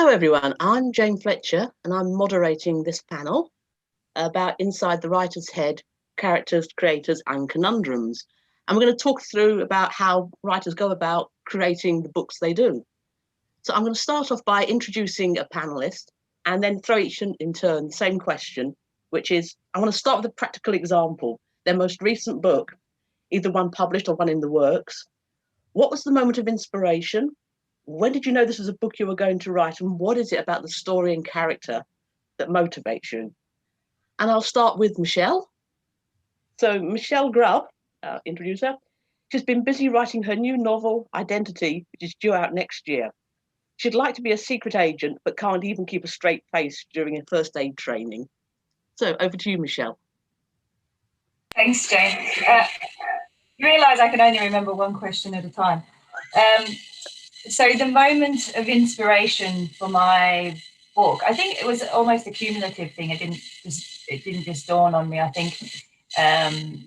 Hello everyone, I'm Jane Fletcher and I'm moderating this panel about inside the writer's head, characters, creators and conundrums. And we're going to talk through about how writers go about creating the books they do. So I'm going to start off by introducing a panelist and then throw each in turn the same question, which is, I want to start with a practical example, their most recent book, either one published or one in the works. What was the moment of inspiration? When did you know this was a book you were going to write, and what is it about the story and character that motivates you? And I'll start with Michelle. So Michelle Grubb, introduce her. She's been busy writing her new novel, Identity, which is due out next year. She'd like to be a secret agent, but can't even keep a straight face during her first aid training. So over to you, Michelle. Thanks, Jane. You realise I can only remember one question at a time. So the moment of inspiration for my book, I think it was almost a cumulative thing. It didn't just dawn on me. I think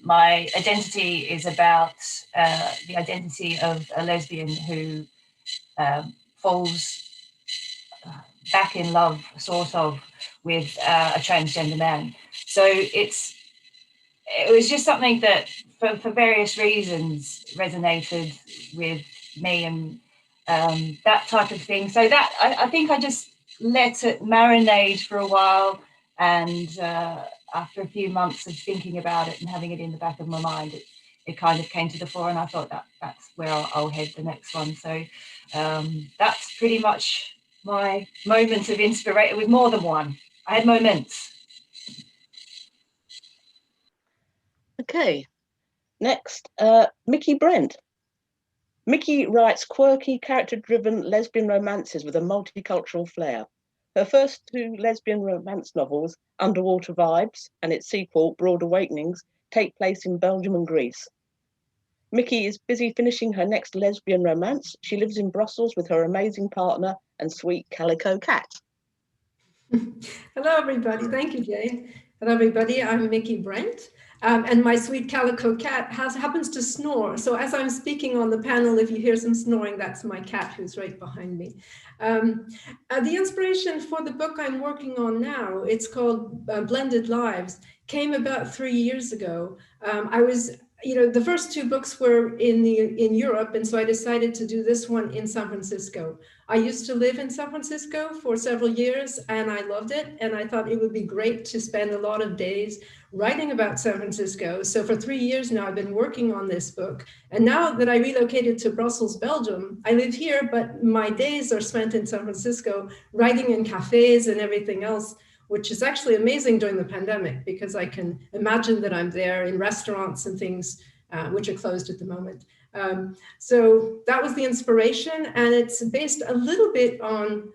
my identity is about the identity of a lesbian who falls back in love, sort of, with a transgender man. So it was just something that, for various reasons, resonated with me and that type of thing. So that I think I just let it marinate for a while, and after a few months of thinking about it and having it in the back of my mind, it kind of came to the fore, and I thought that's where I'll head the next one. So that's pretty much my moment of inspiration. With more than one, I had moments. Okay, next, Mickey Brent. Mickey writes quirky, character-driven lesbian romances with a multicultural flair. Her first two lesbian romance novels, Underwater Vibes and its sequel, Broad Awakenings, take place in Belgium and Greece. Mickey is busy finishing her next lesbian romance. She lives in Brussels with her amazing partner and sweet calico cat. Hello, everybody. Thank you, Jane. Hello, everybody. I'm Mickey Brent. And my sweet calico cat happens to snore. So as I'm speaking on the panel, if you hear some snoring, that's my cat who's right behind me. The inspiration for the book I'm working on now, it's called Blended Lives, came about 3 years ago. The first two books were in Europe, and so I decided to do this one in San Francisco. I used to live in San Francisco for several years, and I loved it, and I thought it would be great to spend a lot of days writing about San Francisco. So for 3 years now, I've been working on this book. And now that I relocated to Brussels, Belgium, I live here, but my days are spent in San Francisco writing in cafes and everything else, which is actually amazing during the pandemic, because I can imagine that I'm there in restaurants and things which are closed at the moment. So that was the inspiration, and it's based a little bit on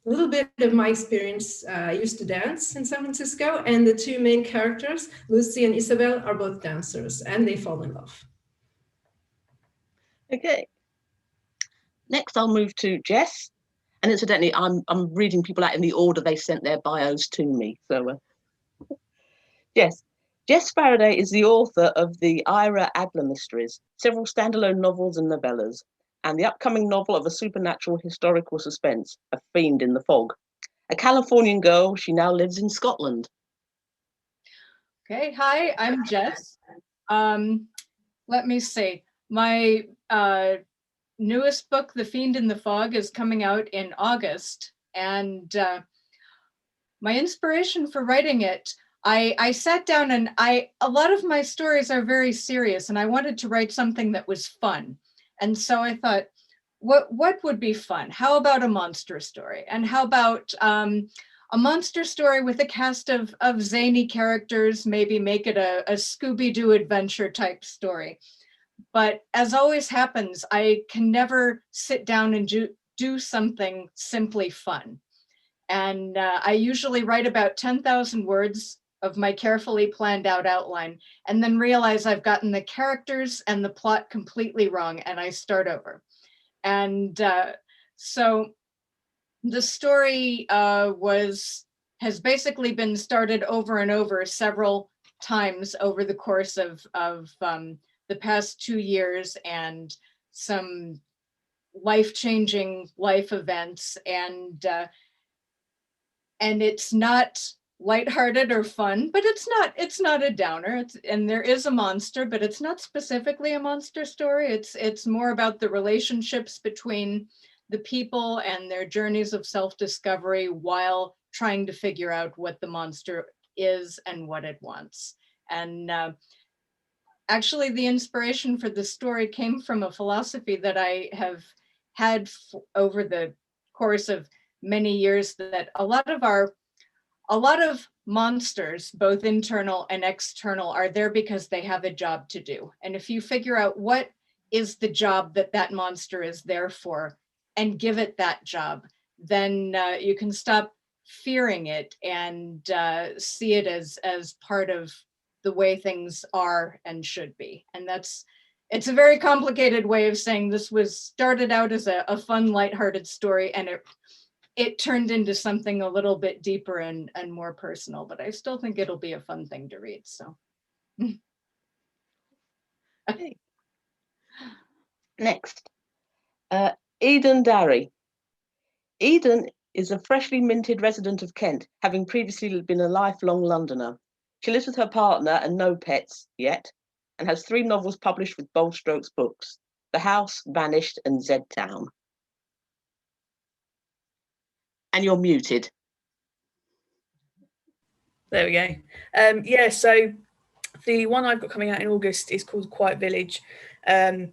a little bit of my experience. I used to dance in San Francisco, and the two main characters, Lucy and Isabel, are both dancers, and they fall in love. Okay. Next, I'll move to Jess. And incidentally, I'm reading people out in the order they sent their bios to me. So, Jess Faraday is the author of the Ira Adler mysteries, several standalone novels and novellas, and the upcoming novel of a supernatural historical suspense, A Fiend in the Fog. A Californian girl, she now lives in Scotland. Okay, hi, I'm Jess. Let me see. My newest book, The Fiend in the Fog, is coming out in August, and my inspiration for writing it, I sat down and a lot of my stories are very serious, and I wanted to write something that was fun. And so I thought, what would be fun? How about a monster story? And how about a monster story with a cast of zany characters, maybe make it a Scooby-Doo adventure type story. But as always happens, I can never sit down and do something simply fun. And I usually write about 10,000 words of my carefully planned out outline, and then realize I've gotten the characters and the plot completely wrong, and I start over. And so the story has basically been started over and over several times over the course of the past 2 years, and some life-changing life events, and it's not lighthearted or fun, but it's not a downer. And there is a monster, but it's not specifically a monster story. It's more about the relationships between the people and their journeys of self-discovery while trying to figure out what the monster is and what it wants. And actually, the inspiration for the story came from a philosophy that I have had over the course of many years, that a lot of monsters, both internal and external, are there because they have a job to do. And if you figure out what is the job that monster is there for and give it that job, then you can stop fearing it and see it as part of the way things are and should be. And it's a very complicated way of saying this was started out as a fun, lighthearted story, and it turned into something a little bit deeper and more personal, but I still think it'll be a fun thing to read. So. Okay. Next, Eden Dary. Eden is a freshly minted resident of Kent, having previously been a lifelong Londoner. She lives with her partner and no pets yet, and has 3 novels published with Bold Strokes Books: The House, Vanished, and Z Town. And you're muted. There we go. Yeah, so the one I've got coming out in August is called Quiet Village, and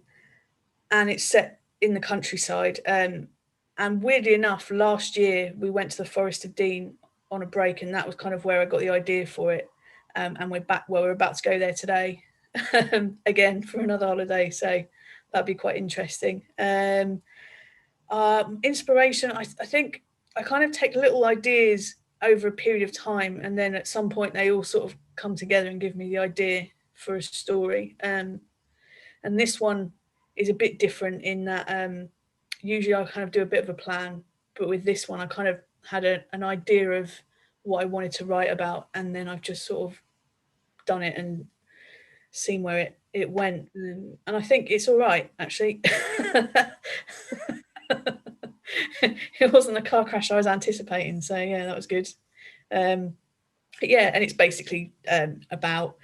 it's set in the countryside. And weirdly enough, last year we went to the Forest of Dean on a break, and that was kind of where I got the idea for it. And we're back. Well, we're about to go there today again for another holiday, so that'd be quite interesting. Inspiration, I think I kind of take little ideas over a period of time, and then at some point they all sort of come together and give me the idea for a story. And this one is a bit different in that usually I kind of do a bit of a plan, but with this one I kind of had an idea of what I wanted to write about, and then I've just sort of done it and seen where it went, and I think it's all right, actually. It wasn't a car crash I was anticipating, so yeah, that was good. Yeah, and it's basically about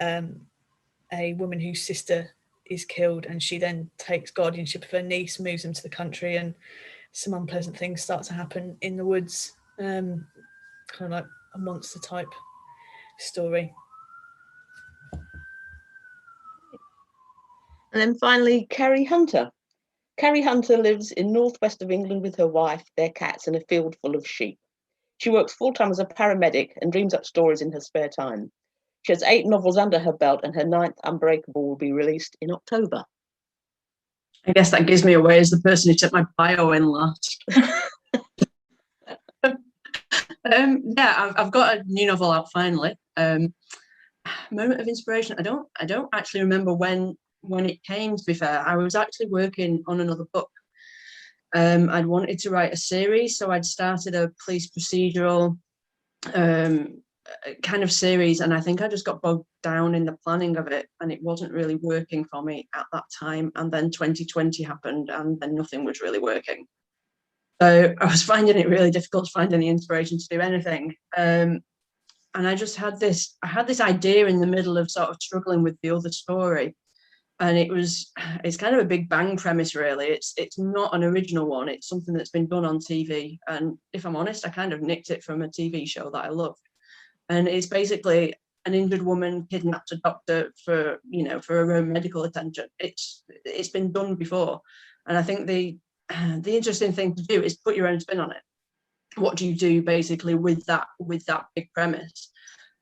a woman whose sister is killed, and she then takes guardianship of her niece, moves them to the country, and some unpleasant things start to happen in the woods. Kind of like a monster type story. And then finally, Carrie Hunter. Carrie Hunter lives in northwest of England with her wife, their cats, and a field full of sheep. She works full-time as a paramedic and dreams up stories in her spare time. She has 8 novels under her belt, and her 9th, Unbreakable, will be released in October. I guess that gives me away as the person who took my bio in last. Yeah, I've got a new novel out finally. Moment of inspiration. I don't actually remember when it came, to be fair. I was actually working on another book. I'd wanted to write a series, so I'd started a police procedural kind of series, and I think I just got bogged down in the planning of it, and it wasn't really working for me at that time. And then 2020 happened, and then nothing was really working. So I was finding it really difficult to find any inspiration to do anything. And I just had this idea in the middle of sort of struggling with the other story. And it's kind of a big bang premise, really. It's not an original one. It's something that's been done on TV. And if I'm honest, I kind of nicked it from a TV show that I love. And it's basically an injured woman kidnaps a doctor for her own medical attention. It's been done before. And I think the interesting thing to do is put your own spin on it. What do you do basically with that big premise?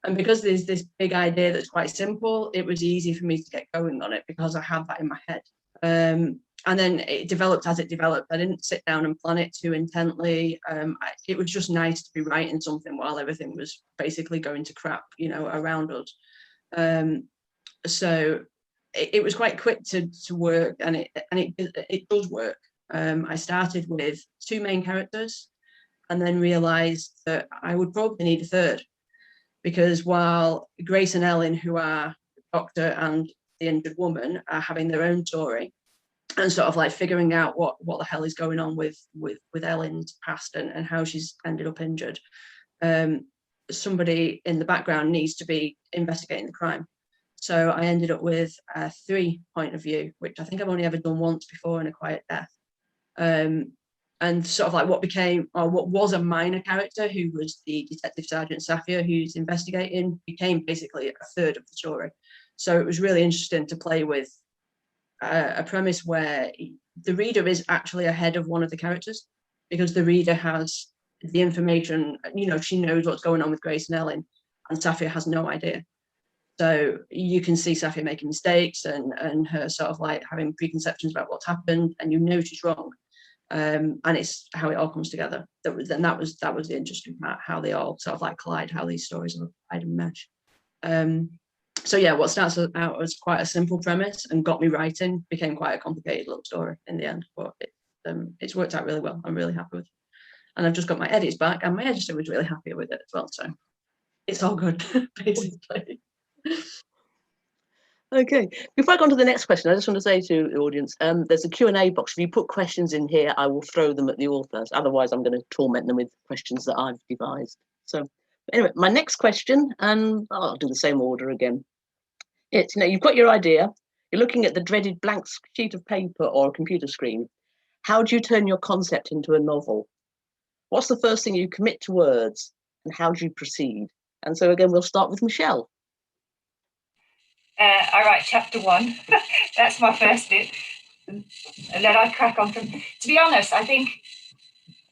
And because there's this big idea that's quite simple, it was easy for me to get going on it because I had that in my head. And then it developed as it developed. I didn't sit down and plan it too intently. It was just nice to be writing something while everything was basically going to crap, around us. So it was quite quick to work, and it does work. I started with 2 main characters, and then realised that I would probably need a third. Because while Grace and Ellen, who are the doctor and the injured woman, are having their own story, and sort of like figuring out what the hell is going on with Ellen's past and how she's ended up injured. Somebody in the background needs to be investigating the crime. So I ended up with a 3 point of view, which I think I've only ever done once before in A Quiet Death. And sort of like what was a minor character, who was the Detective Sergeant Safia, who's investigating, became basically a third of the story. So it was really interesting to play with a premise where the reader is actually ahead of one of the characters, because the reader has the information, she knows what's going on with Grace and Ellen, and Safia has no idea. So you can see Safia making mistakes and her sort of like having preconceptions about what's happened, and she's wrong. And it's how it all comes together. That was the interesting part, how they all sort of like collide, how these stories are collide and mesh. So yeah, what starts out as quite a simple premise and got me writing became quite a complicated little story in the end, but it's worked out really well. I'm really happy with it. And I've just got my edits back, and my editor was really happy with it as well, so it's all good, basically. Okay, before I go on to the next question, I just want to say to the audience, there's a Q&A box. If you put questions in here, I will throw them at the authors. Otherwise, I'm going to torment them with questions that I've devised. So anyway, my next question, and I'll do the same order again. It's, you've got your idea. You're looking at the dreaded blank sheet of paper or a computer screen. How do you turn your concept into a novel? What's the first thing you commit to words, and how do you proceed? And so again, we'll start with Michelle. I write chapter 1. That's my first bit. And then I crack on from. To be honest, I think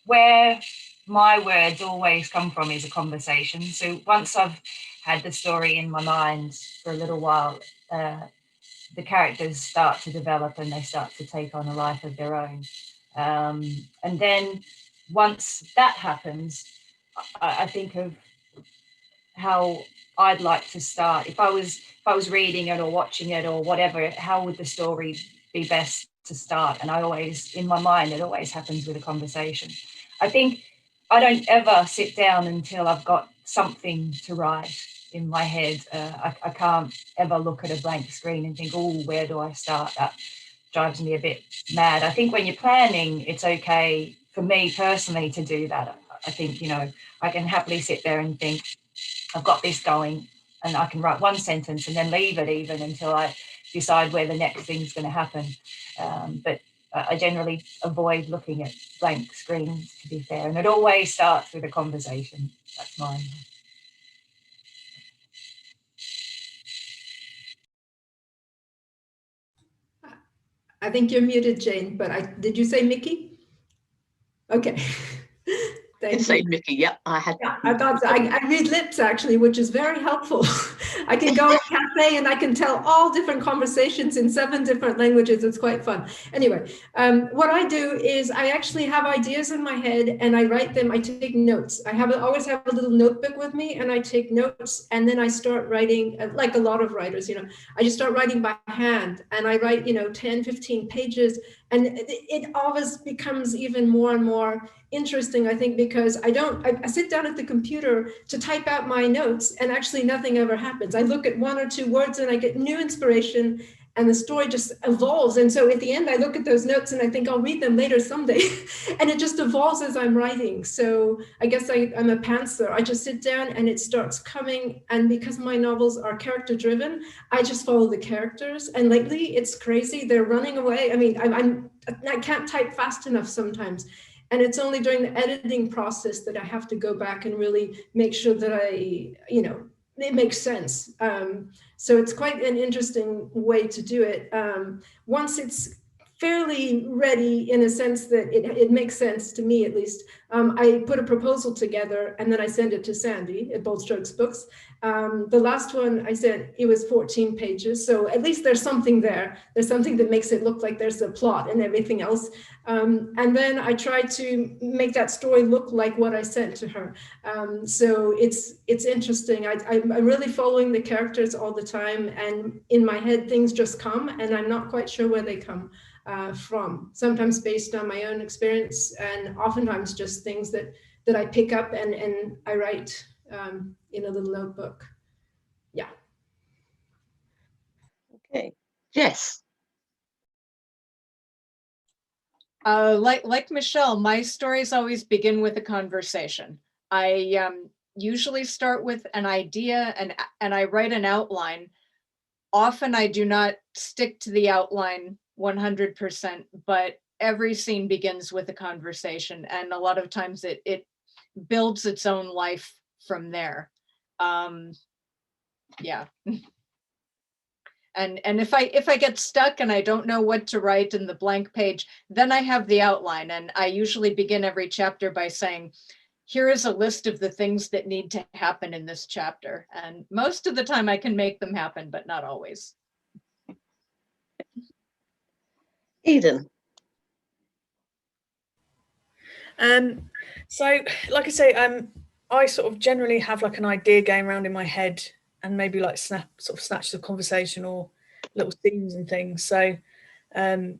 where my words always come from is a conversation. So once I've had the story in my mind for a little while, the characters start to develop and they start to take on a life of their own. And then once that happens, I think of how I'd like to start. If I was reading it or watching it or whatever, how would the story be best to start? And I always, in my mind, it always happens with a conversation. I think I don't ever sit down until I've got something to write in my head. I can't ever look at a blank screen and think, oh, where do I start? That drives me a bit mad. I think when you're planning, it's okay for me personally to do that. I think, I can happily sit there and think, I've got this going, and I can write one sentence and then leave it even until I decide where the next thing's going to happen. But I generally avoid looking at blank screens, to be fair, and it always starts with a conversation. That's mine. I think you're muted, Jane, but did you say Mickey? Okay. I did say Mickey, yep, I had. Yeah, I read lips actually, which is very helpful. I can go to a cafe and I can tell all different conversations in 7 different languages. It's quite fun. Anyway, what I do is I actually have ideas in my head and I write them. I take notes. I always have a little notebook with me and I take notes, and then I start writing, like a lot of writers, I just start writing by hand, and I write, 10, 15 pages. And it always becomes even more and more interesting, I think, because I sit down at the computer to type out my notes and actually nothing ever happens. I look at 1 or 2 words and I get new inspiration and the story just evolves. And so at the end, I look at those notes and I think I'll read them later someday. And it just evolves as I'm writing. So I guess I'm a pantser. I just sit down and it starts coming. And because my novels are character driven, I just follow the characters. And lately it's crazy. They're running away. I mean, I can't type fast enough sometimes. And it's only during the editing process that I have to go back and really make sure that it makes sense. So it's quite an interesting way to do it. Once it's fairly ready, in a sense that it makes sense to me, at least, I put a proposal together and then I send it to Sandy at Bold Strokes Books. The last one I sent, it was 14 pages. So at least there's something there. There's something that makes it look like there's a plot and everything else. And then I try to make that story look like what I sent to her. So it's interesting. I'm really following the characters all the time. And in my head, things just come and I'm not quite sure where they come from. Sometimes based on my own experience and oftentimes just things that I pick up and I write in a little notebook. Yeah. Okay. Jess. Like Michelle, my stories always begin with a conversation. I usually start with an idea and I write an outline. Often I do not stick to the outline 100%, but every scene begins with a conversation, and a lot of times it builds its own life from there. Yeah. And if I get stuck and I don't know what to write in the blank page, then I have the outline, and I usually begin every chapter by saying, here is a list of the things that need to happen in this chapter. And most of the time I can make them happen, but not always. Eden. So like I say, I sort of generally have like an idea going around in my head, and maybe like snatches of conversation or little scenes and things. So I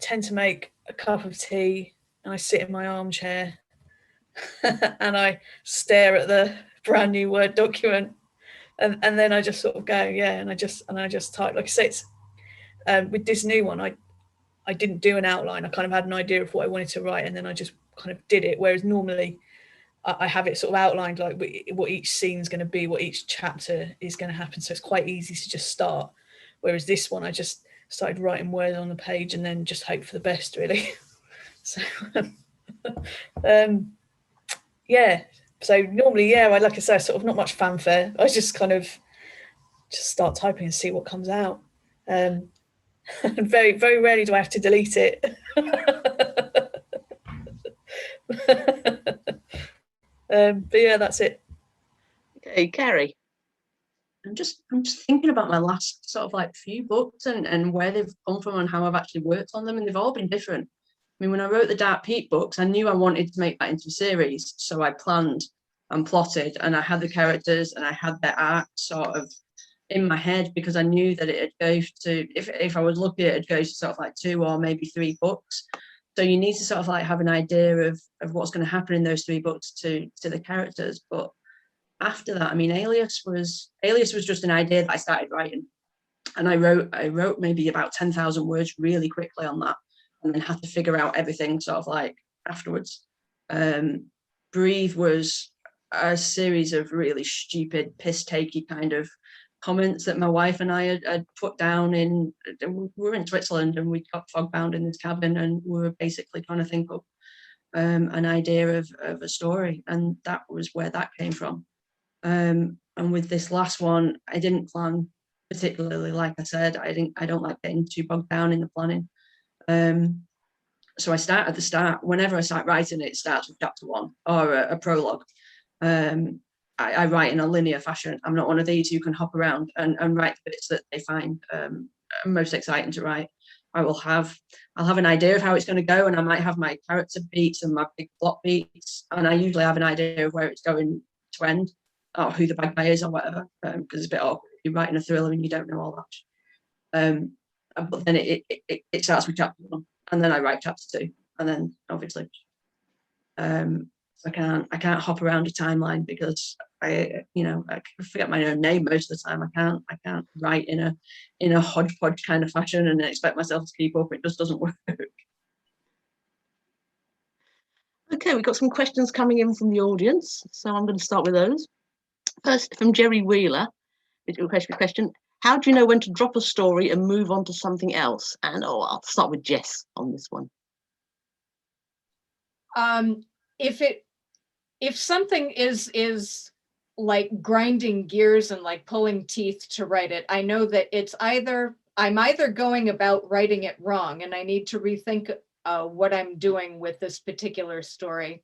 tend to make a cup of tea and I sit in my armchair and I stare at the brand new Word document, and then I just sort of go, yeah, and I just type. Like I say, it's with this new one, I didn't do an outline. I kind of had an idea of what I wanted to write, and then I just kind of did it. Whereas normally I have it sort of outlined, like what each scene is going to be, what each chapter is going to happen. So it's quite easy to just start. Whereas this one, I just started writing words on the page and then just hope for the best, really. So, yeah. So normally, yeah, like I say, sort of not much fanfare. I just kind of just start typing and see what comes out. And very, very rarely do I have to delete it. But yeah, that's it. Okay, Cari. I'm just thinking about my last sort of like few books and where they've come from and how I've actually worked on them, and they've all been different. I mean, when I wrote the Dark Peak books, I knew I wanted to make that into a series, so I planned and plotted, and I had the characters and I had their arc sort of in my head, because I knew that it'd go to, if I was lucky, it'd go to sort of like 2 or maybe 3 books. So you need to sort of like have an idea of what's going to happen in those 3 books to the characters. But after that, I mean, Alias was just an idea that I started writing, and I wrote maybe about 10,000 words really quickly on that, and then had to figure out everything sort of like afterwards. Breathe was a series of really stupid, piss-takey kind of comments that my wife and I had put down in. We were in Switzerland and we got fog-bound in this cabin, and we were basically trying to think of an idea of a story, and that was where that came from. And with this last one, I didn't plan particularly. Like I said, I don't like getting too bogged down in the planning. So I start at the start. Whenever I start writing, it starts with chapter 1 or a prologue. I write in a linear fashion. I'm not one of these who can hop around and write the bits that they find most exciting to write. I'll have an idea of how it's going to go, and I might have my character beats and my big plot beats, and I usually have an idea of where it's going to end, or who the bad guy is or whatever, because it's a bit awkward if you're writing a thriller and you don't know all that. But then it starts with chapter 1, and then I write chapter 2, and then obviously I can't hop around a timeline, because I forget my own name most of the time. I can't write in a hodgepodge kind of fashion and expect myself to keep up. It just doesn't work. Okay, we've got some questions coming in from the audience, so I'm going to start with those. First, from Jerry Wheeler, question: how do you know when to drop a story and move on to something else? And I'll start with Jess on this one. If something is like grinding gears and like pulling teeth to write it, I know that I'm either going about writing it wrong and I need to rethink what I'm doing with this particular story,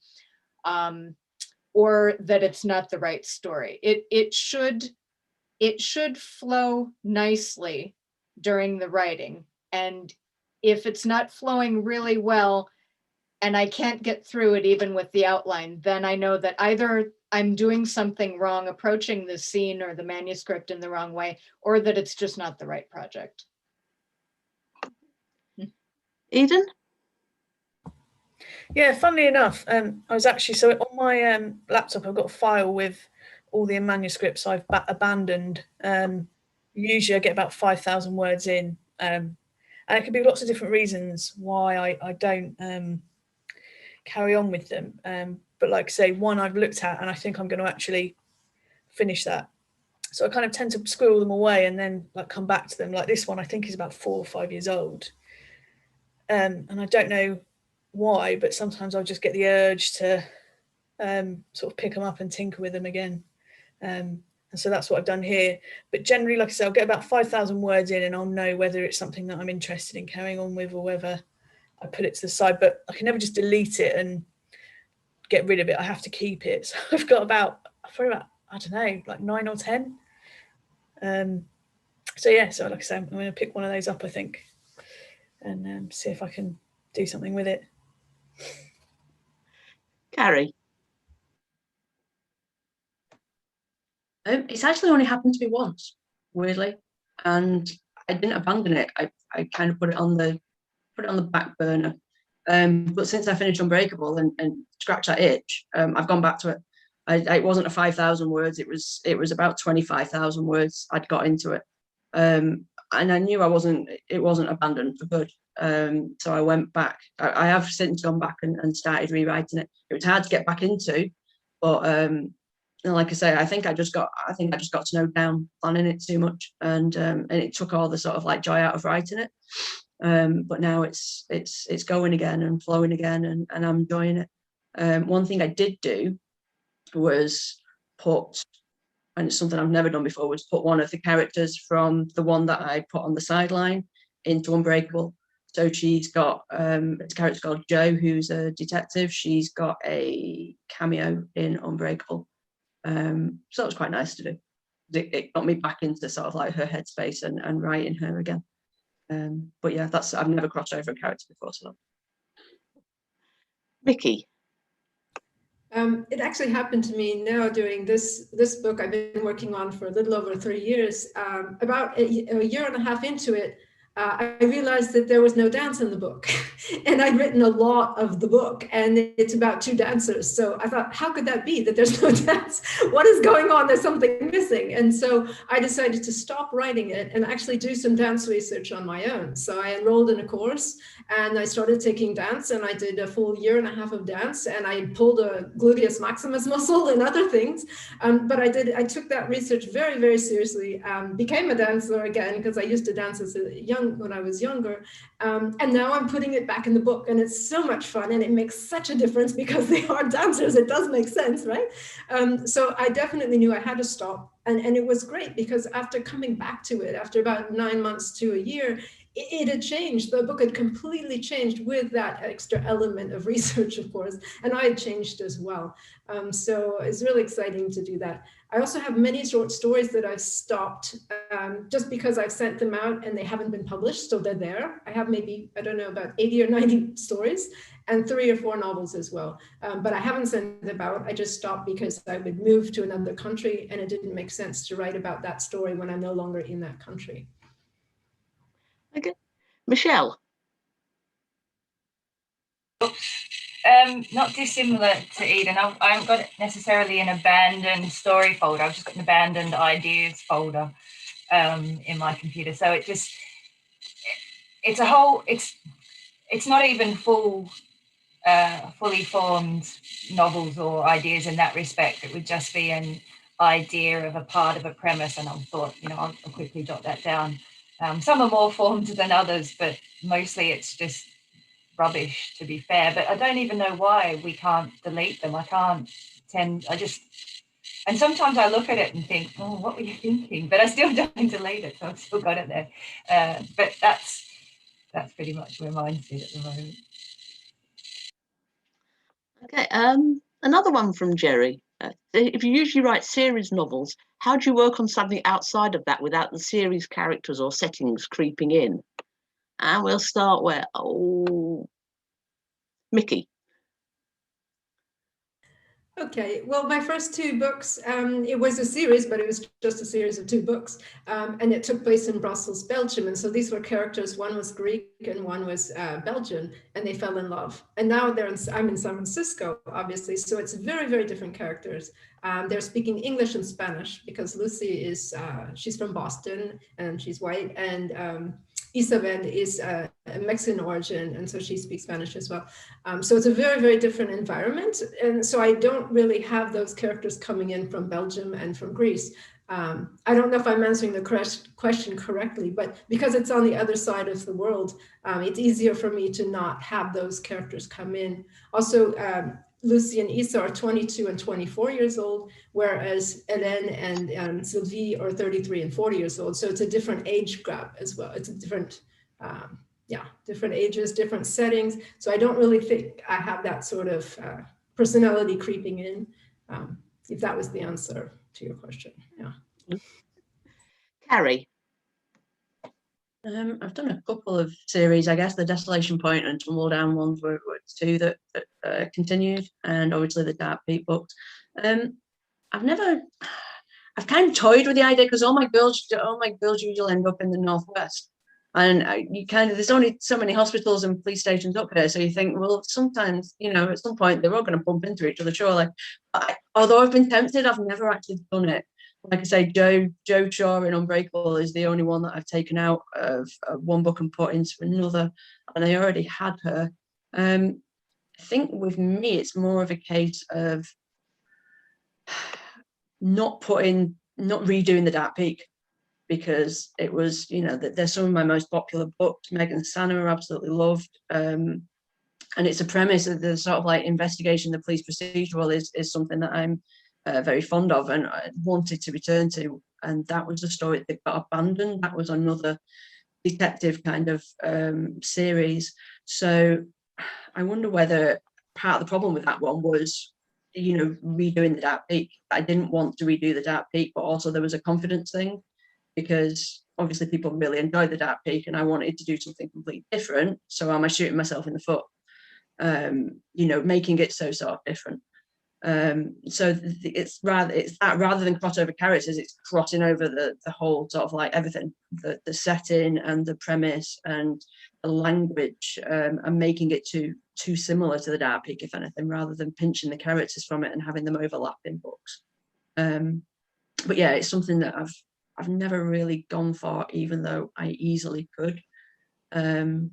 or that it's not the right story. It should flow nicely during the writing, and if it's not flowing really well and I can't get through it even with the outline, then I know that either I'm doing something wrong, approaching the scene or the manuscript in the wrong way, or that it's just not the right project. Eden? Yeah, funnily enough, I was actually, so on my laptop, I've got a file with all the manuscripts I've abandoned. Usually I get about 5,000 words in, and And it could be lots of different reasons why I don't carry on with them. But like I say, one I've looked at and I think I'm going to actually finish that. So I kind of tend to squirrel them away and then like come back to them. Like this one I think is about 4 or 5 years old. And I don't know why, but sometimes I'll just get the urge to sort of pick them up and tinker with them again. And so that's what I've done here. But generally, like I say, I'll get about 5,000 words in and I'll know whether it's something that I'm interested in carrying on with or whether I put it to the side. But I can never just delete it and get rid of it. I have to keep it. So I've got probably about, I don't know, like 9 or 10. So yeah, so like I say, I'm going to pick one of those up, I think, and see if I can do something with it. Cari? It's actually only happened to me once, weirdly, and I didn't abandon it. I kind of put it on the back burner. But since I finished Unbreakable and scratched that itch, I've gone back to it. It wasn't a 5,000 words. It was about 25,000 words I'd got into it, and I knew it wasn't abandoned for good. So I went back. I have since gone back and started rewriting it. It was hard to get back into, but like I say, I think I just got to know down planning it too much, and it took all the sort of like joy out of writing it. But now it's going again and flowing again, and I'm enjoying it. One thing I did do was put, and it's something I've never done before, was put one of the characters from the one that I put on the sideline into Unbreakable. So she's got it's a character called Jo, who's a detective. She's got a cameo in Unbreakable. So it was quite nice to do. It got me back into sort of like her headspace and writing her again. But yeah, I've never crossed over a character before. So Mickey? It actually happened to me now during this book I've been working on for a little over 3 years. About a year and a half into it, I realized that there was no dance in the book. And I'd written a lot of the book, and it's about 2 dancers. So I thought, how could that be that there's no dance? What is going on? There's something missing. And so I decided to stop writing it and actually do some dance research on my own. So I enrolled in a course and I started taking dance, and I did a full year and a half of dance, and I pulled a gluteus maximus muscle and other things. But I took that research very, very seriously, became a dancer again, because I used to dance when I was younger. And now I'm putting it back in the book, and it's so much fun, and it makes such a difference because they are dancers. It does make sense, right? So I definitely knew I had to stop. And it was great because after coming back to it, after about 9 months to a year, it had changed. The book had completely changed with that extra element of research, of course, and I had changed as well. So it's really exciting to do that. I also have many short stories that I've stopped just because I've sent them out and they haven't been published, so they're there. I have maybe, I don't know, about 80 or 90 stories and 3 or 4 novels as well. But I haven't sent them out. I just stopped because I would move to another country and it didn't make sense to write about that story when I'm no longer in that country. Okay. Michelle? Not dissimilar to Eden. I haven't got it necessarily an abandoned story folder. I've just got an abandoned ideas folder in my computer. So it's not even fully formed novels or ideas in that respect. It would just be an idea of a part of a premise, and I thought, I'll quickly jot that down. Some are more formed than others, but mostly it's just rubbish, to be fair. But I don't even know why we can't delete them. And sometimes I look at it and think, oh, what were you thinking? But I still don't delete it, so I've still got it there. But that's pretty much where mine's at the moment. Okay, another one from Jerry. If you usually write series novels, how do you work on something outside of that without the series characters or settings creeping in? And we'll start where, Mickey. Okay, well, my first 2 books, it was a series, but it was just a series of 2 books. And it took place in Brussels, Belgium. And so these were characters, one was Greek and one was Belgian, and they fell in love. And now I'm in San Francisco, obviously. So it's very, very different characters. They're speaking English and Spanish because Lucy she's from Boston and she's white. And Isabel is a Mexican origin, and so she speaks Spanish as well. So it's a very, very different environment. And so I don't really have those characters coming in from Belgium and from Greece. I don't know if I'm answering the question correctly, but because it's on the other side of the world, it's easier for me to not have those characters come in. Also, Lucy and Isa are 22 and 24 years old, whereas Hélène and Sylvie are 33 and 40 years old. So it's a different age gap as well. It's a different, different ages, different settings. So I don't really think I have that sort of personality creeping in, if that was the answer to your question. Yeah. Cari. I've done a couple of series. I guess the Desolation Point and Tumble Down ones were two that continued, and obviously the Dark Peak books. I've kind of toyed with the idea because all my girls usually end up in the northwest, and there's only so many hospitals and police stations up here, so you think, well, sometimes, you know, at some point they're all going to bump into each other, surely. Although I've been tempted, I've never actually done it. Like I say, Jo Shaw in Unbreakable is the only one that I've taken out of one book and put into another, and I already had her. I think with me, it's more of a case of not redoing the Dark Peak, because it was, you know, that they're some of my most popular books. Megan Sanna I absolutely loved. And it's a premise of the sort of like investigation, the police procedural is something that I'm very fond of and I wanted to return to, and that was a story that got abandoned. That was another detective kind of series. So I wonder whether part of the problem with that one was, you know, redoing the Dark Peak. I didn't want to redo the Dark Peak, but also there was a confidence thing, because obviously people really enjoyed the Dark Peak and I wanted to do something completely different. So am I shooting myself in the foot? You know, making it so sort of different. So it's that rather than crossover characters, it's crossing over the whole sort of like everything, the setting and the premise and the language, and making it too similar to the Dark Peak, if anything, rather than pinching the characters from it and having them overlap in books. But yeah, it's something that I've never really gone for, even though I easily could. And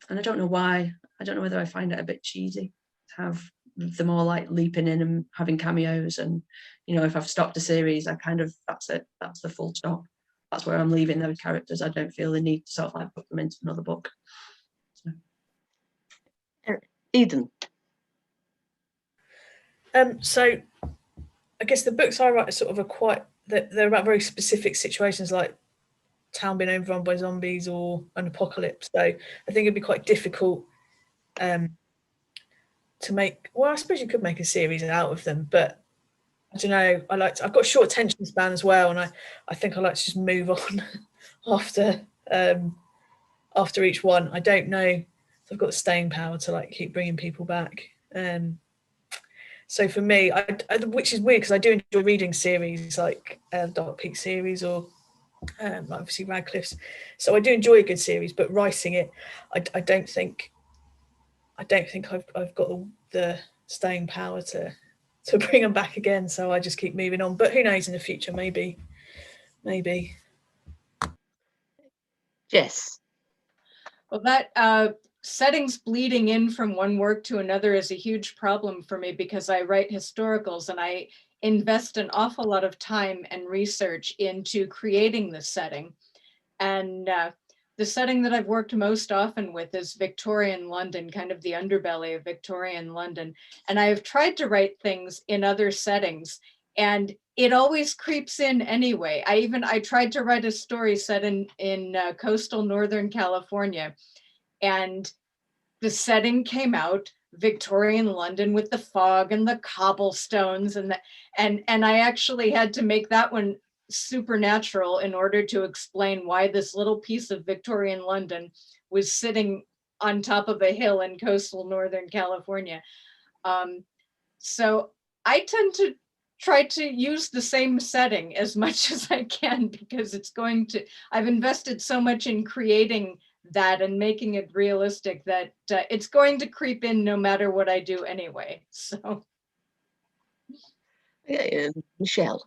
I don't know why. I don't know whether I find it a bit cheesy to have them all like leaping in and having cameos, and you know, if I've stopped a series, I kind of, that's it, that's the full stop, that's where I'm leaving those characters. I don't feel the need to sort of like put them into another book. So. Eden. So I guess the books I write are sort of they're about very specific situations, like town being overrun by zombies or an apocalypse. So I think it'd be quite difficult to make, well, I suppose you could make a series out of them, but I don't know, I've got a short attention span as well, and I think I like to just move on after each one. I don't know if I've got the staying power to like keep bringing people back. So for me, which is weird because I do enjoy reading series like Dark Peak series or obviously Radcliffe's. So I do enjoy a good series, but writing it, I don't think I've got the staying power to bring them back again. So I just keep moving on. But who knows, in the future, maybe. Jess. Well, that settings bleeding in from one work to another is a huge problem for me, because I write historicals and I invest an awful lot of time and research into creating the setting. And the setting that I've worked most often with is Victorian London, kind of the underbelly of Victorian London. And I have tried to write things in other settings, and it always creeps in anyway. I tried to write a story set in coastal Northern California, and the setting came out Victorian London with the fog and the cobblestones and I actually had to make that one supernatural in order to explain why this little piece of Victorian London was sitting on top of a hill in coastal Northern California. So I tend to try to use the same setting as much as I can, because I've invested so much in creating that and making it realistic that it's going to creep in no matter what I do anyway. So. Yeah, Michelle.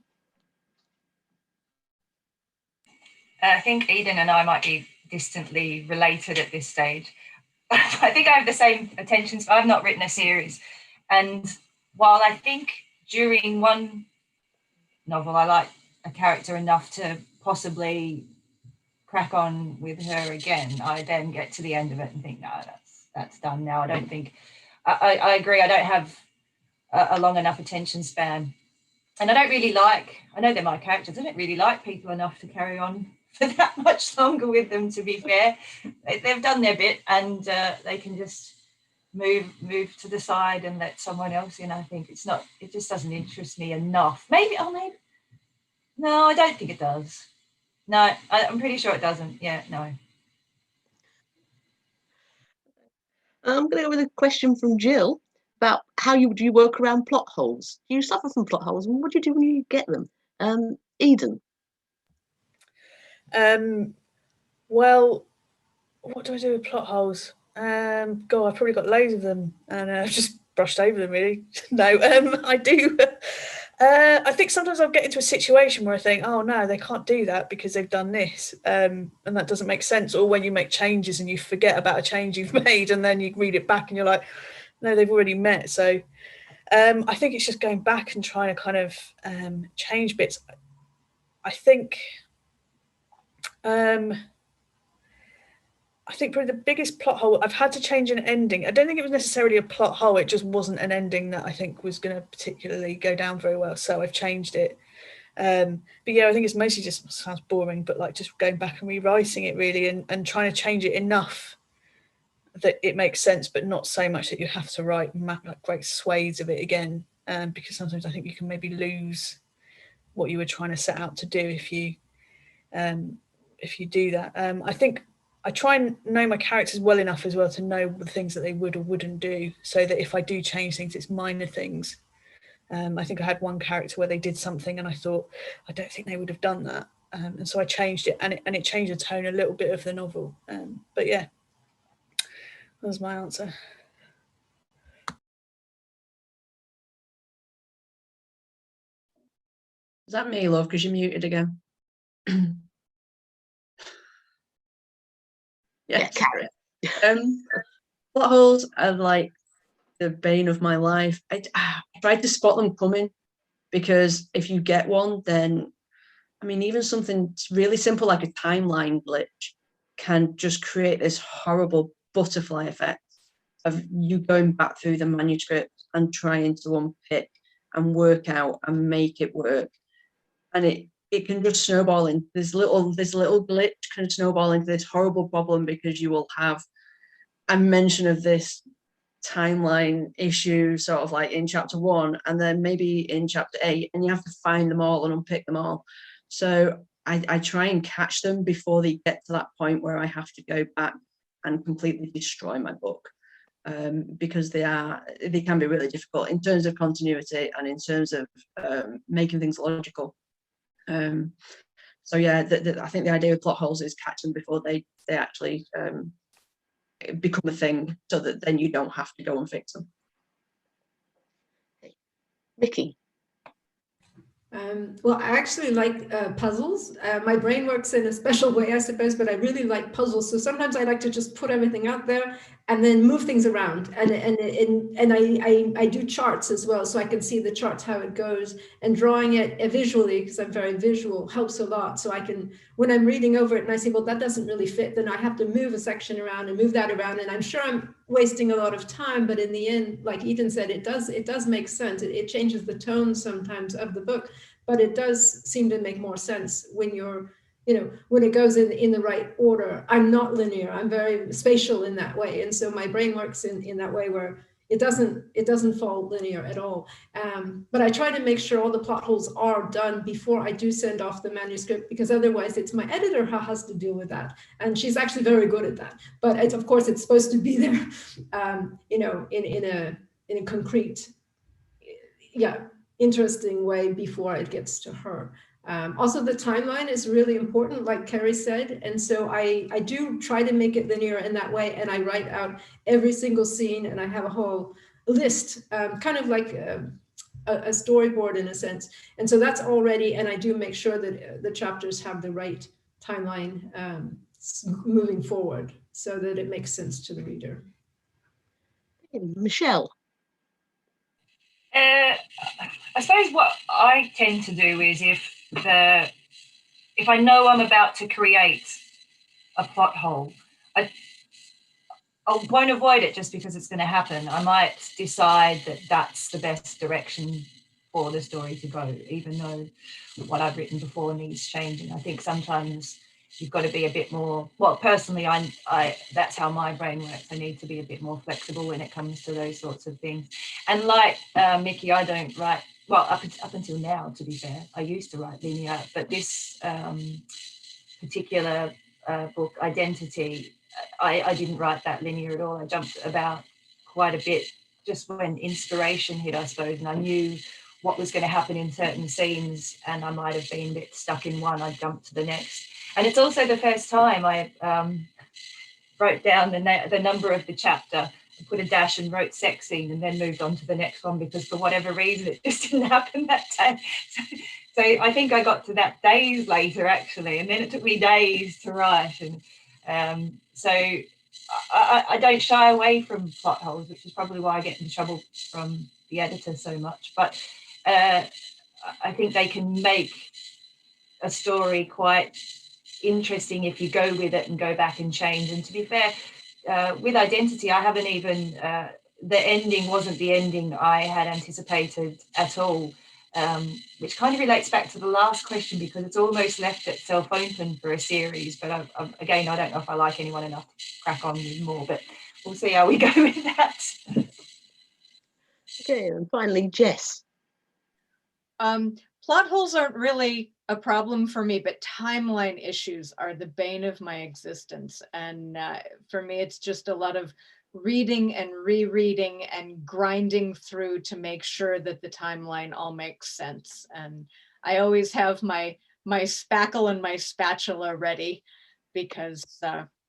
I think Eden and I might be distantly related at this stage. I think I have the same attention span. I've not written a series. And while I think during one novel I like a character enough to possibly crack on with her again, I then get to the end of it and think, no, that's done now. I don't think, I agree, I don't have a long enough attention span. And I don't really like, I know they're my characters, I don't really like people enough to carry on for that much longer with them, to be fair. They've done their bit, and they can just move to the side and let someone else in. I think it's not, it just doesn't interest me enough. Maybe, no, I don't think it does. No, I'm pretty sure it doesn't. Yeah, no. I'm going to go with a question from Jill about how do you work around plot holes? Do you suffer from plot holes, and what do you do when you get them? Eden. Well, what do I do with plot holes? God, I've probably got loads of them, and I've just brushed over them, really. No, I do. I think sometimes I'll get into a situation where I think, oh no, they can't do that because they've done this, and that doesn't make sense. Or when you make changes and you forget about a change you've made, and then you read it back and you're like, no, they've already met. So I think it's just going back and trying to kind of change bits. I think probably the biggest plot hole, I've had to change an ending. I don't think it was necessarily a plot hole, it just wasn't an ending that I think was going to particularly go down very well, so I've changed it. But yeah, I think it's mostly just, sounds boring, but like just going back and rewriting it really, and trying to change it enough that it makes sense, but not so much that you have to write like great swathes of it again, because sometimes I think you can maybe lose what you were trying to set out to do if you do that. I think I try and know my characters well enough as well to know the things that they would or wouldn't do, so that if I do change things, it's minor things. I think I had one character where they did something and I thought, I don't think they would have done that. And so I changed it, and it changed the tone a little bit of the novel. But yeah, that was my answer. Is that me, love? Because you're muted again. Yeah, Cari. Plot holes are like the bane of my life. I tried to spot them coming, because if you get one, then, I mean, even something really simple like a timeline glitch can just create this horrible butterfly effect of you going back through the manuscript and trying to unpick and work out and make it work. And it can just snowball in this little glitch can snowball into this horrible problem, because you will have a mention of this timeline issue sort of like in chapter 1, and then maybe in chapter 8, and you have to find them all and unpick them all. So I try and catch them before they get to that point where I have to go back and completely destroy my book, because they can be really difficult in terms of continuity and in terms of making things logical. So yeah, I think the idea of plot holes is catch them before they actually become a thing, so that then you don't have to go and fix them. Vicky. Well, I actually like puzzles. My brain works in a special way, I suppose, but I really like puzzles. So sometimes I like to just put everything out there and then move things around. And I do charts as well, so I can see the charts, how it goes, and drawing it visually, because I'm very visual, helps a lot. So I can, when I'm reading over it and I say, well, that doesn't really fit, then I have to move a section around and move that around. And I'm sure I'm wasting a lot of time, but in the end, like Eden said, it does make sense. It changes the tone sometimes of the book, but it does seem to make more sense when you're, when it goes in the right order. I'm not linear. I'm very spatial in that way. And so my brain works in that way where it doesn't fall linear at all. But I try to make sure all the plot holes are done before I do send off the manuscript, because otherwise it's my editor who has to deal with that. And she's actually very good at that. But of course it's supposed to be there, in a concrete, interesting way before it gets to her. Also, the timeline is really important, like Carrie said. And so I do try to make it linear in that way. And I write out every single scene, and I have a whole list, kind of like a storyboard in a sense. And so that's all ready. And I do make sure that the chapters have the right timeline moving forward so that it makes sense to the reader. Michelle. I suppose what I tend to do is if I know I'm about to create a plot hole, I won't avoid it just because it's going to happen. I might decide that that's the best direction for the story to go, even though what I've written before needs changing. I think sometimes you've got to be a bit more, well, personally, I that's how my brain works. I need to be a bit more flexible when it comes to those sorts of things. And like Mickey, I don't write, well, up until now, to be fair, I used to write linear, but this particular book, Identity, I didn't write that linear at all. I jumped about quite a bit just when inspiration hit, I suppose, and I knew what was going to happen in certain scenes, and I might have been a bit stuck in one. I'd jump to the next. And it's also the first time I wrote down the number of the chapter, put a dash and wrote sex scene, and then moved on to the next one because for whatever reason it just didn't happen that day. So I think I got to that days later, actually, and then it took me days to write. And so I don't shy away from plot holes, which is probably why I get into trouble from the editor so much. But I think they can make a story quite interesting if you go with it and go back and change. And to be fair, with Identity, I haven't even, the ending wasn't the ending I had anticipated at all, which kind of relates back to the last question because it's almost left itself open for a series. But again, I don't know if I like anyone enough to crack on with more, but we'll see how we go with that. Okay, and finally, Jess. Plot holes aren't really a problem for me, but timeline issues are the bane of my existence. And for me, it's just a lot of reading and rereading and grinding through to make sure that the timeline all makes sense. And I always have my spackle and my spatula ready because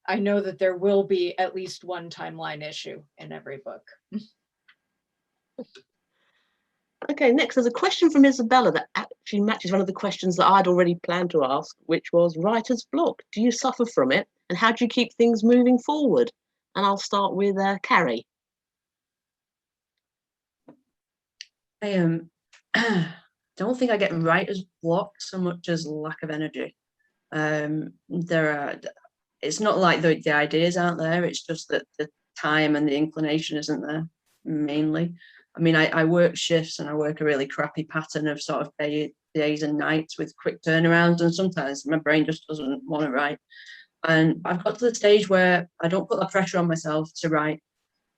I know that there will be at least one timeline issue in every book. Okay, next there's a question from Isabella that actually matches one of the questions that I'd already planned to ask, which was writer's block. Do you suffer from it? And how do you keep things moving forward? And I'll start with Cari. I don't think I get writer's block so much as lack of energy. It's not like the ideas aren't there, it's just that the time and the inclination isn't there, mainly. I mean, I work shifts and I work a really crappy pattern of sort of days and nights with quick turnarounds, and sometimes my brain just doesn't want to write. And I've got to the stage where I don't put that pressure on myself to write.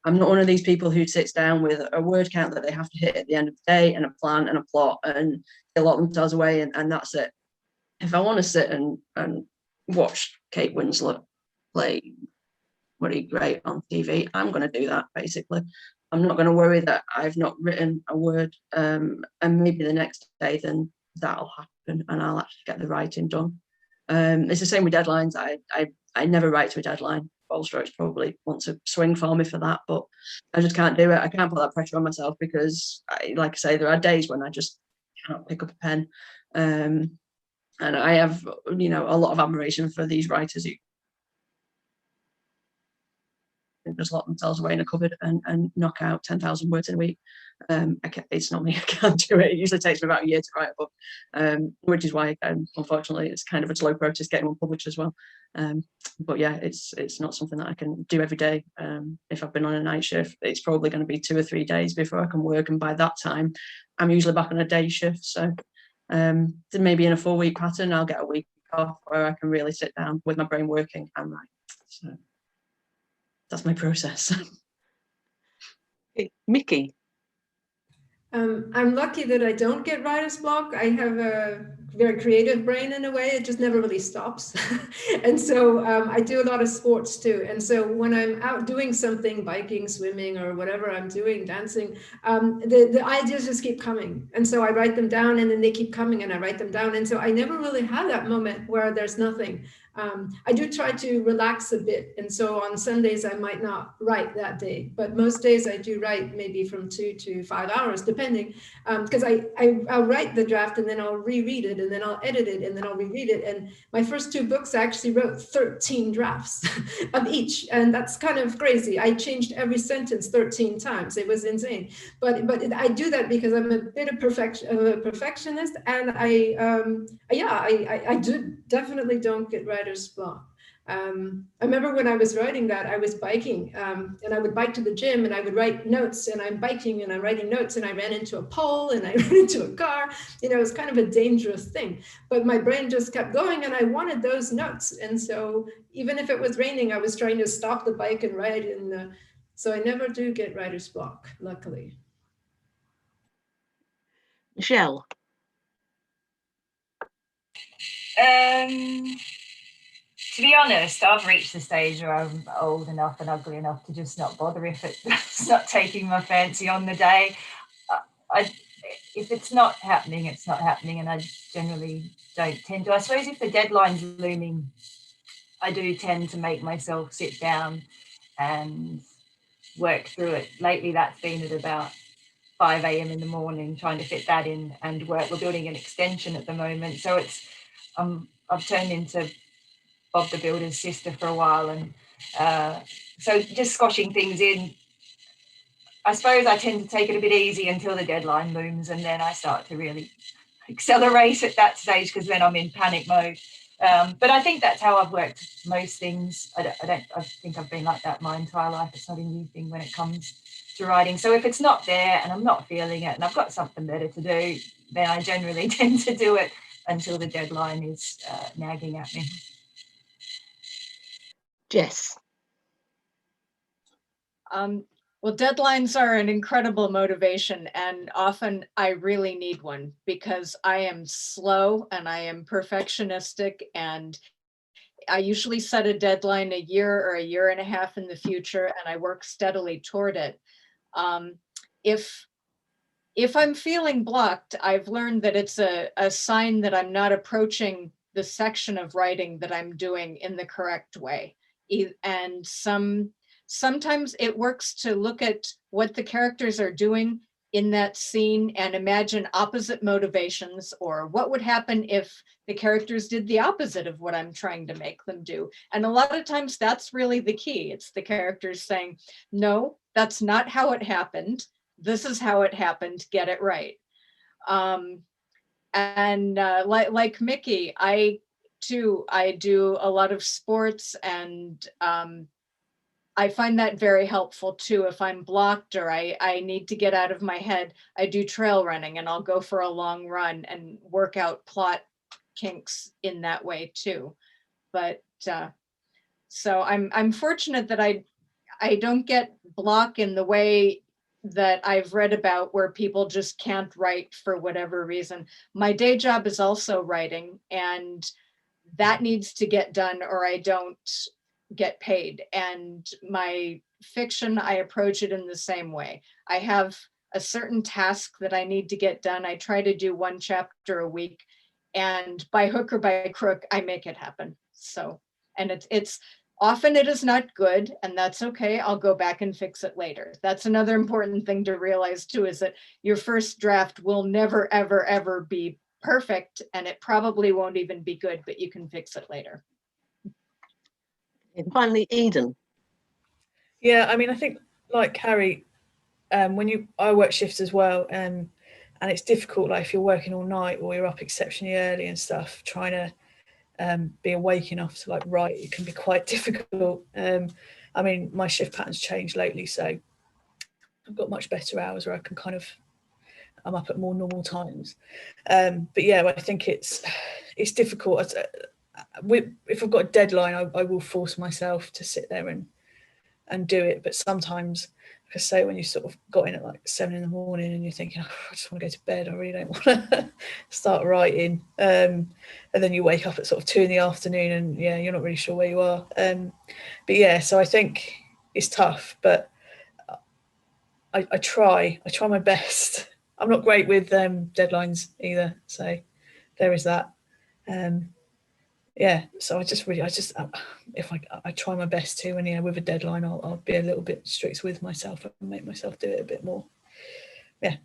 I'm not one of these people who sits down with a word count that they have to hit at the end of the day and a plan and a plot and they lock themselves away and that's it. If I want to sit and watch Kate Winslet play really great on TV, I'm going to do that, basically. I'm not going to worry that I've not written a word, and maybe the next day then that'll happen and I'll actually get the writing done. It's the same with deadlines. I never write to a deadline. Ball strokes probably want to swing for me for that, but I just can't do it. I can't put that pressure on myself because, like I say, there are days when I just cannot pick up a pen. And I have, a lot of admiration for these writers who just lock themselves away in a cupboard and knock out 10,000 words in a week. It's not me. I can't do it. It usually takes me about a year to write a book, which is why, unfortunately, it's kind of a slow process getting one published as well. But yeah, it's not something that I can do every day. If I've been on a night shift, it's probably going to be 2 or 3 days before I can work, and by that time, I'm usually back on a day shift. So maybe in a 4-week pattern, I'll get a week off where I can really sit down with my brain working and write. So that's my process. Hey, Mickey. I'm lucky that I don't get writer's block. I have a very creative brain in a way. It just never really stops. And so I do a lot of sports too. And so when I'm out doing something, biking, swimming, or whatever I'm doing, dancing, the ideas just keep coming. And so I write them down and then they keep coming and I write them down. And so I never really have that moment where there's nothing. I do try to relax a bit. And so on Sundays, I might not write that day, but most days I do write maybe from 2 to 5 hours, depending, because I'll write the draft and then I'll reread it and then I'll edit it and then I'll reread it. And my first 2 books, I actually wrote 13 drafts of each. And that's kind of crazy. I changed every sentence 13 times. It was insane. But I do that because I'm a bit of a perfectionist, and I do definitely don't get writer's block. I remember when I was writing that, I was biking, and I would bike to the gym and I would write notes, and I'm biking and I'm writing notes, and I ran into a pole and I ran into a car. You know, it was kind of a dangerous thing, but my brain just kept going and I wanted those notes. And so even if it was raining, I was trying to stop the bike and write. And so I never do get writer's block, luckily. Michelle. To be honest, I've reached the stage where I'm old enough and ugly enough to just not bother if it's not taking my fancy on the day. If it's not happening, it's not happening, and I generally don't tend to. I suppose if the deadline's looming, I do tend to make myself sit down and work through it. Lately, that's been at about 5 a.m. in the morning, trying to fit that in and work. We're building an extension at the moment, so it's I've turned into Bob the Builder's sister for a while, and so just squashing things in. I suppose I tend to take it a bit easy until the deadline looms, and then I start to really accelerate at that stage because then I'm in panic mode. But I think that's how I've worked most things. I think I've been like that my entire life. It's not a new thing when it comes to writing. So if it's not there and I'm not feeling it and I've got something better to do, then I generally tend to do it until the deadline is nagging at me. Jess. Well, deadlines are an incredible motivation, and often I really need one because I am slow and I am perfectionistic, and I usually set a deadline a year or a year and a half in the future, and I work steadily toward it. If I'm feeling blocked, I've learned that it's a sign that I'm not approaching the section of writing that I'm doing in the correct way. And sometimes it works to look at what the characters are doing in that scene and imagine opposite motivations, or what would happen if the characters did the opposite of what I'm trying to make them do. And a lot of times that's really the key. It's the characters saying, no, that's not how it happened. This is how it happened, get it right. Like Mickey, I do a lot of sports, and I find that very helpful too. If I'm blocked or I need to get out of my head, I do trail running, and I'll go for a long run and work out plot kinks in that way too. But so I'm fortunate that I don't get block in the way that I've read about where people just can't write for whatever reason. My day job is also writing, and that needs to get done or I don't get paid. And my fiction, I approach it in the same way. I have a certain task that I need to get done. I try to do 1 chapter a week, and by hook or by crook, I make it happen. So, and it's often it is not good, and that's okay. I'll go back and fix it later. That's another important thing to realize too, is that your first draft will never, ever, ever be perfect, and it probably won't even be good, but you can fix it later. And finally, Eden. Yeah, I mean, I think like Cari, I work shifts as well, and it's difficult. Like if you're working all night or you're up exceptionally early and stuff, trying to be awake enough to like write, it can be quite difficult. I mean, my shift pattern's changed lately, so I've got much better hours where I can I'm up at more normal times. But yeah, I think it's difficult. If I've got a deadline, I will force myself to sit there and do it. But sometimes, like I say, when you sort of got in at like 7 in the morning and you're thinking, oh, I just want to go to bed, I really don't want to start writing. And then you wake up at sort of 2 in the afternoon and yeah, you're not really sure where you are. But yeah, so I think it's tough, but I try my best. I'm not great with deadlines either. So there is that. yeah, so I just if I try my best to, and yeah, with a deadline, I'll be a little bit strict with myself and make myself do it a bit more. Yeah.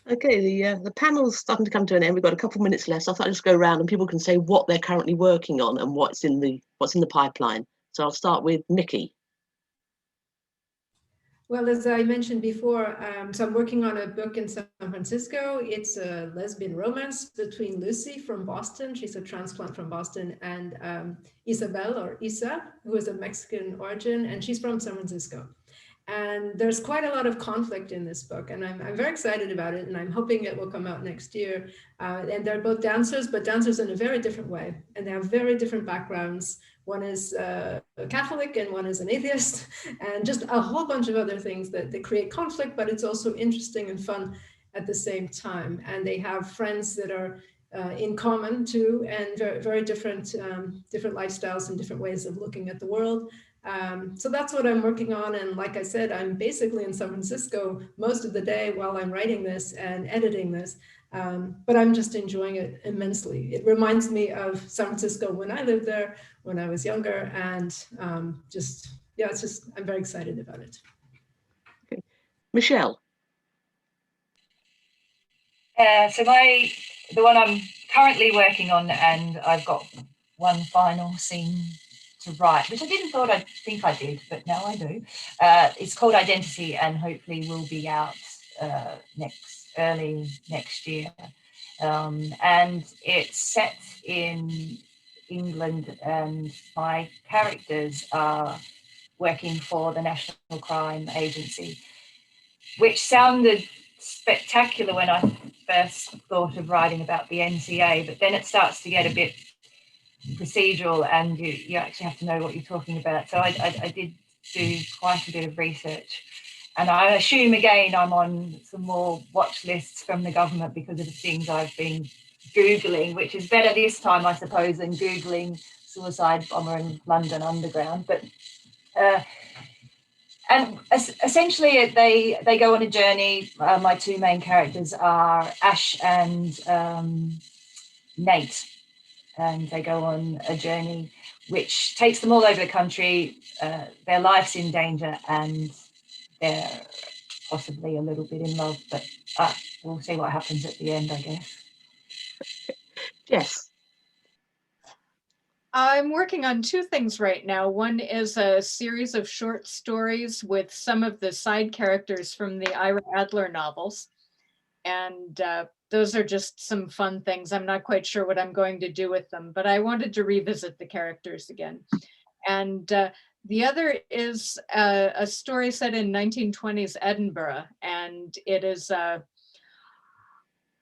Okay, the panel's starting to come to an end. We've got a couple of minutes left, so I thought I'd just go around and people can say what they're currently working on and what's in the pipeline. So I'll start with Mickey. Well, as I mentioned before, so I'm working on a book in San Francisco. It's a lesbian romance between Lucy from Boston, she's a transplant from Boston, and Isabel, or Isa, who is of Mexican origin, and she's from San Francisco. And there's quite a lot of conflict in this book, and I'm very excited about it, and I'm hoping it will come out next year. And they're both dancers, but dancers in a very different way, and they have very different backgrounds. One is a Catholic and one is an atheist, and just a whole bunch of other things that create conflict, but it's also interesting and fun at the same time. And they have friends that are in common too, and very, very different, different lifestyles and different ways of looking at the world. So that's what I'm working on. And like I said, I'm basically in San Francisco most of the day while I'm writing this and editing this. But I'm just enjoying it immensely. It reminds me of San Francisco when I lived there, when I was younger, and I'm very excited about it. Okay. Michelle. So the one I'm currently working on, and I've got one final scene to write, which I didn't think I did, but now I do. It's called Identity, and hopefully will be out early next year. And it's set in England, and my characters are working for the National Crime Agency, which sounded spectacular when I first thought of writing about the NCA, but then it starts to get a bit procedural, and you actually have to know what you're talking about. So I did do quite a bit of research, and I assume again I'm on some more watch lists from the government because of the things I've been Googling, which is better this time, I suppose, than Googling suicide bomber in London Underground. But and essentially they go on a journey. My two main characters are Ash and Nate, and they go on a journey which takes them all over the country. Their life's in danger, and they're possibly a little bit in love, but we'll see what happens at the end, I guess. Jess. I'm working on two things right now. One is a series of short stories with some of the side characters from the Ira Adler novels. And those are just some fun things. I'm not quite sure what I'm going to do with them, but I wanted to revisit the characters again. And the other is a story set in 1920s Edinburgh, and it is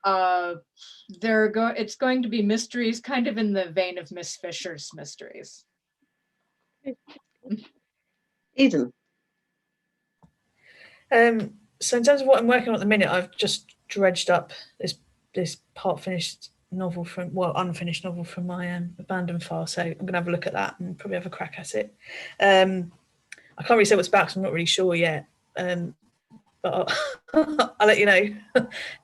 it's going to be mysteries, kind of in the vein of Miss Fisher's mysteries. Eden. So in terms of what I'm working on at the minute, I've just dredged up this unfinished novel from my abandoned file. So I'm going to have a look at that and probably have a crack at it. I can't really say what's about because I'm not really sure yet. But I'll let you know.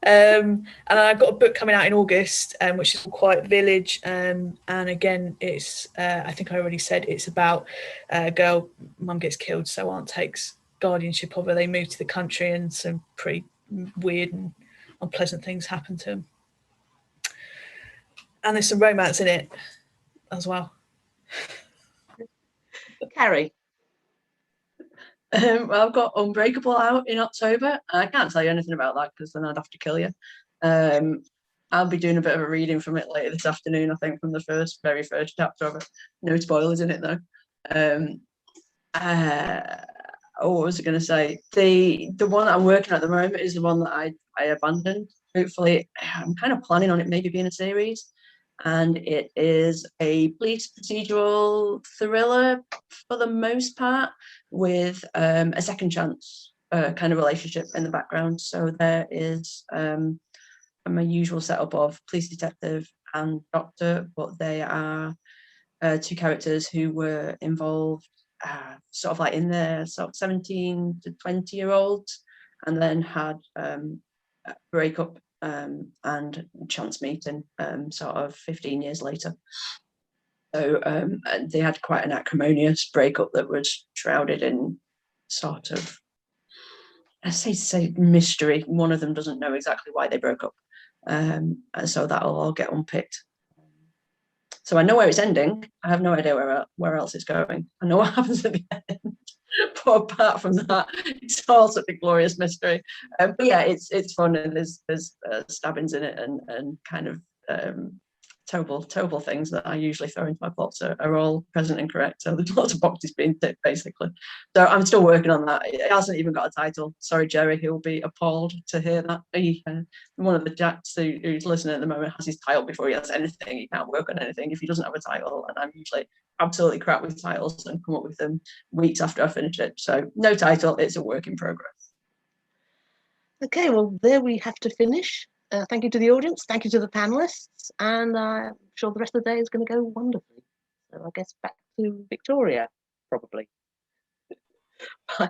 And I've got a book coming out in August, which is called Quiet Village. And again, it's I think I already said it's about a girl, mum gets killed, so aunt takes guardianship of her. They move to the country, and some pretty weird and unpleasant things happen to them. And there's some romance in it as well. Cari. Well, I've got Unbreakable out in October. I can't tell you anything about that because then I'd have to kill you. I'll be doing a bit of a reading from it later this afternoon, I think, from the very first chapter of it. No spoilers in it though. What was I going to say? The one that I'm working on at the moment is the one that I abandoned. Hopefully, I'm kind of planning on it maybe being a series. And it is a police procedural thriller for the most part, with a second chance kind of relationship in the background. So there is my usual setup of police detective and doctor, but they are two characters who were involved sort of like in their sort of 17 to 20-year-olds, and then had a breakup and chance meeting sort of 15 years later. So and they had quite an acrimonious breakup that was shrouded in sort of, I say mystery. One of them doesn't know exactly why they broke up. And so that'll all get unpicked. So I know where it's ending. I have no idea where else it's going. I know what happens at the end. But apart from that, it's all such a glorious mystery. But yeah, it's fun, and there's stabbings in it, and kind of terrible things that I usually throw into my plots are all present and correct. So there's lots of boxes being ticked, basically. So I'm still working on that. It hasn't even got a title. Sorry, Jerry, he'll be appalled to hear that. One of the Jacks who's listening at the moment has his title before he has anything. He can't work on anything if he doesn't have a title. And I'm usually absolutely crap with titles and come up with them weeks after I finish it. So no title, it's a work in progress. Okay, well, there we have to finish. Thank you to the audience, thank you to the panelists, and I'm sure the rest of the day is going to go wonderfully. So I guess back to Victoria, probably. Bye.